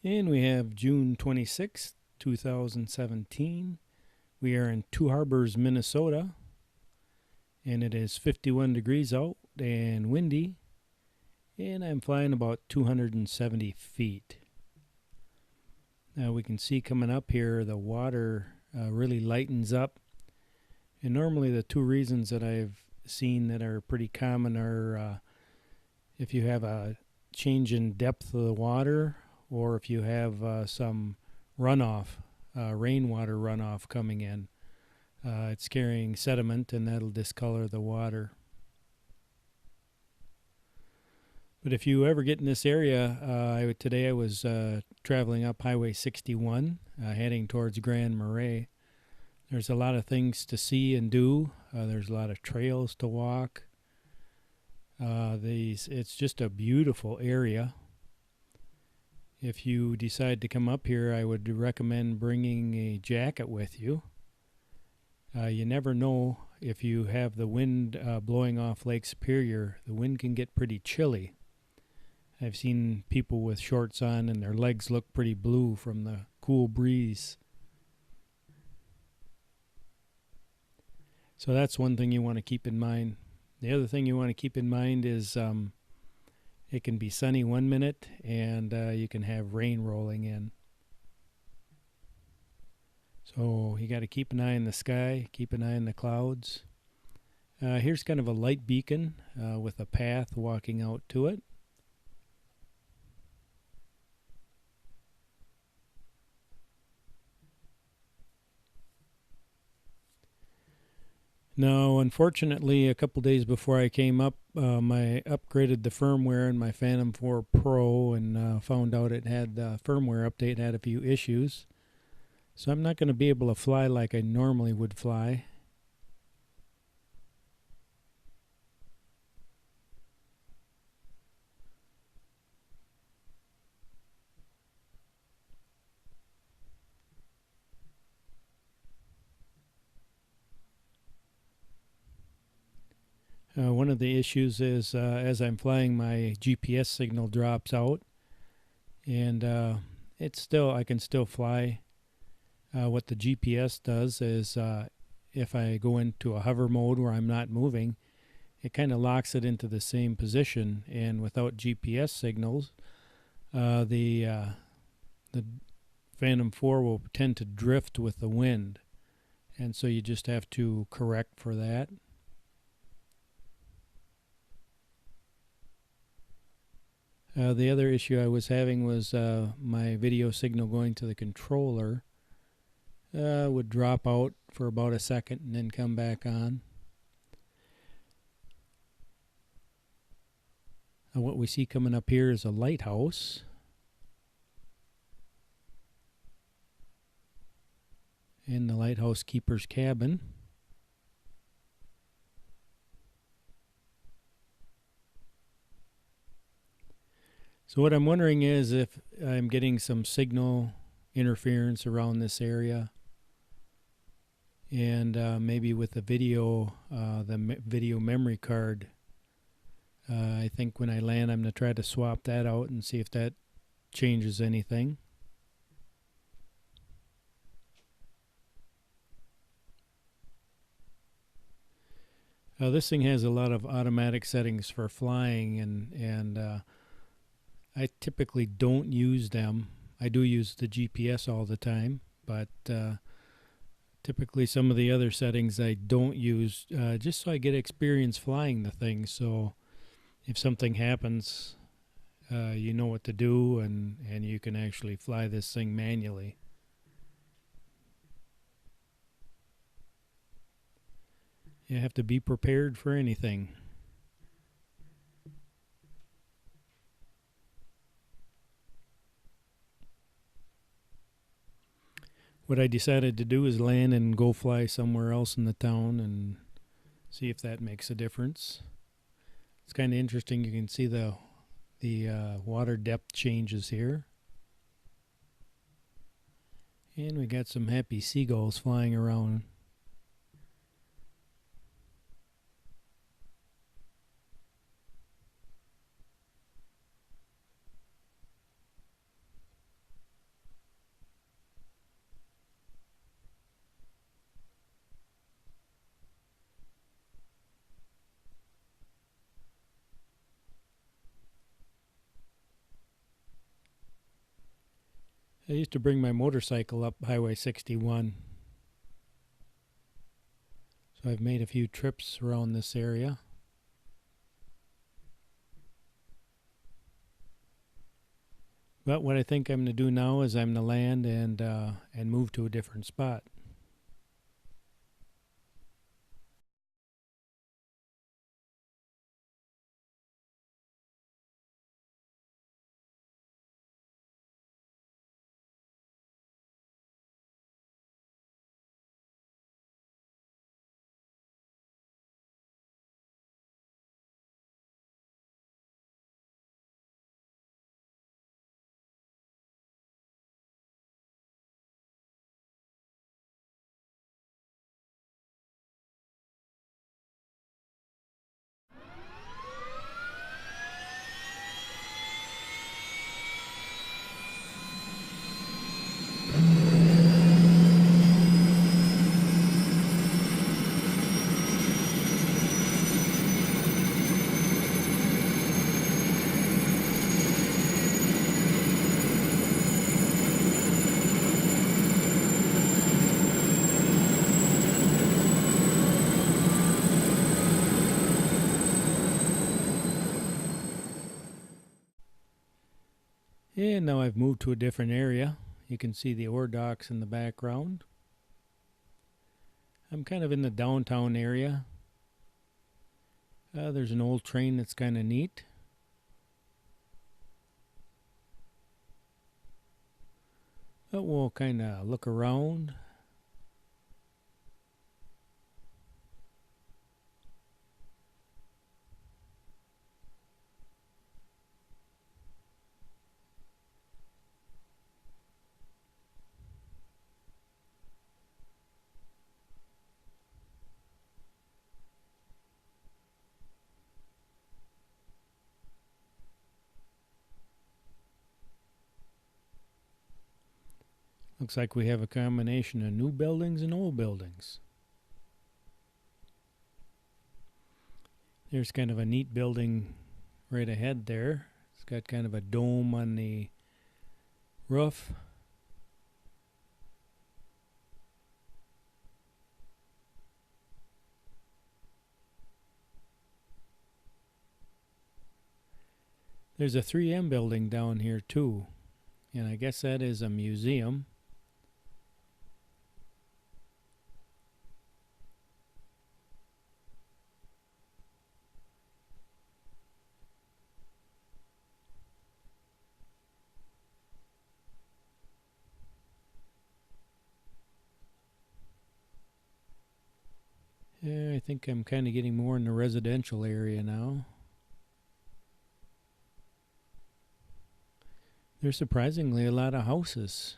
And we have June 26th, 2017. We are in Two Harbors, Minnesota. And it is 51 degrees out and windy. And I'm flying about 270 feet. Now we can see coming up here the water really lightens up. And normally the two reasons that I've seen that are pretty common are if you have a change in depth of the water, or if you have some runoff, rainwater runoff coming in. It's carrying sediment and that'll discolor the water. But if you ever get in this area, today I was traveling up Highway 61, heading towards Grand Marais. There's a lot of things to see and do. There's a lot of trails to walk. It's just a beautiful area. If you decide to come up here, I would recommend bringing a jacket with you. You never know if you have the wind blowing off Lake Superior. The wind can get pretty chilly. I've seen people with shorts on and their legs look pretty blue from the cool breeze. So that's one thing you want to keep in mind. The other thing you want to keep in mind is it can be sunny 1 minute and you can have rain rolling in. So you got to keep an eye on the sky, keep an eye on the clouds. Here's kind of a light beacon with a path walking out to it. Now, unfortunately, a couple days before I came up, I upgraded the firmware in my Phantom Pro and found out it had the firmware update had a few issues. So I'm not going to be able to fly like I normally would fly. One of the issues is as I'm flying, my GPS signal drops out, and I can still fly. What the GPS does is if I go into a hover mode where I'm not moving, it kind of locks it into the same position, and without GPS signals, the Phantom 4 will tend to drift with the wind, and so you just have to correct for that. The other issue I was having was my video signal going to the controller would drop out for about a second and then come back on. What we see coming up here is a lighthouse. And the lighthouse keeper's cabin. So what I'm wondering is if I'm getting some signal interference around this area, and maybe with the video memory card. I think when I land, I'm going to try to swap that out and see if that changes anything. This thing has a lot of automatic settings for flying, and I typically don't use them. I do use the GPS all the time, but typically some of the other settings I don't use just so I get experience flying the thing. So if something happens, you know what to do, and you can actually fly this thing manually. You have to be prepared for anything. What I decided to do is land and go fly somewhere else in the town and see if that makes a difference. It's kind of interesting. You can see the water depth changes here. And we got some happy seagulls flying around. I used to bring my motorcycle up Highway 61. So I've made a few trips around this area. But what I think I'm going to do now is I'm going to land and move to a different spot. And now I've moved to a different area. You can see the ore docks in the background. I'm kind of in the downtown area. There's an old train that's kind of neat. But we'll kind of look around. Looks like we have a combination of new buildings and old buildings. There's kind of a neat building right ahead there. It's got kind of a dome on the roof. There's a 3M building down here too, and I guess that is a museum. Yeah, I think I'm kind of getting more in the residential area now. There's surprisingly a lot of houses.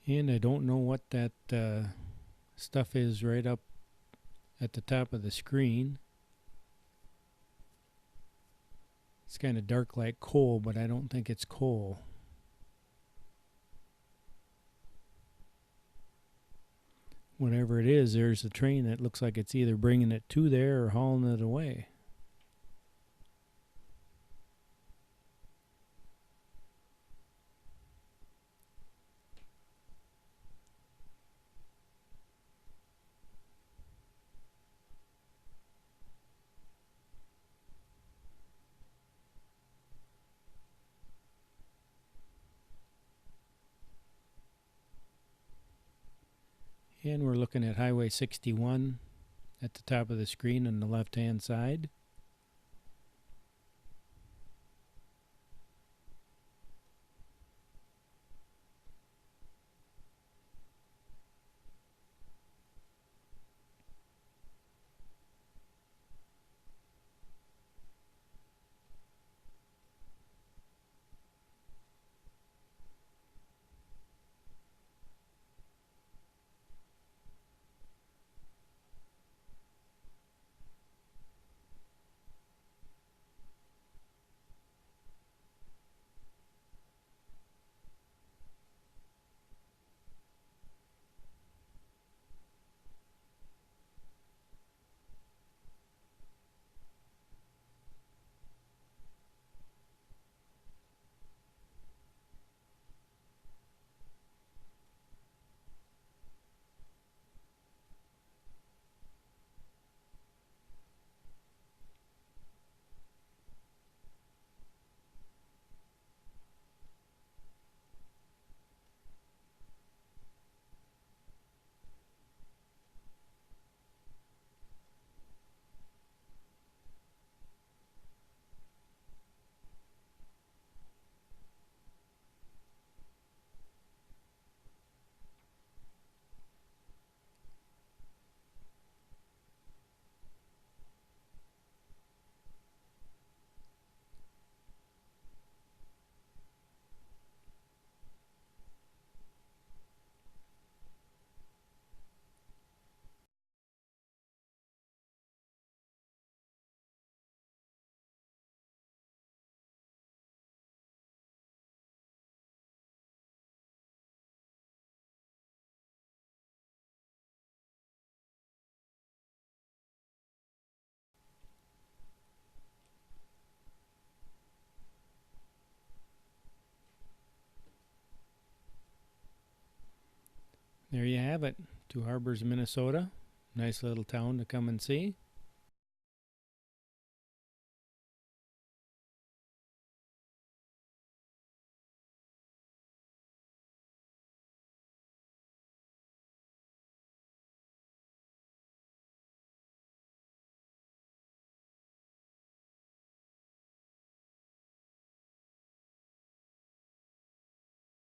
And I don't know what that stuff is right up at the top of the screen. It's kind of dark like coal, but I don't think it's coal. Whatever it is, there's a train that looks like it's either bringing it to there or hauling it away. And we're looking at Highway 61 at the top of the screen on the left hand side. There you have it. Two Harbors, Minnesota. Nice little town to come and see.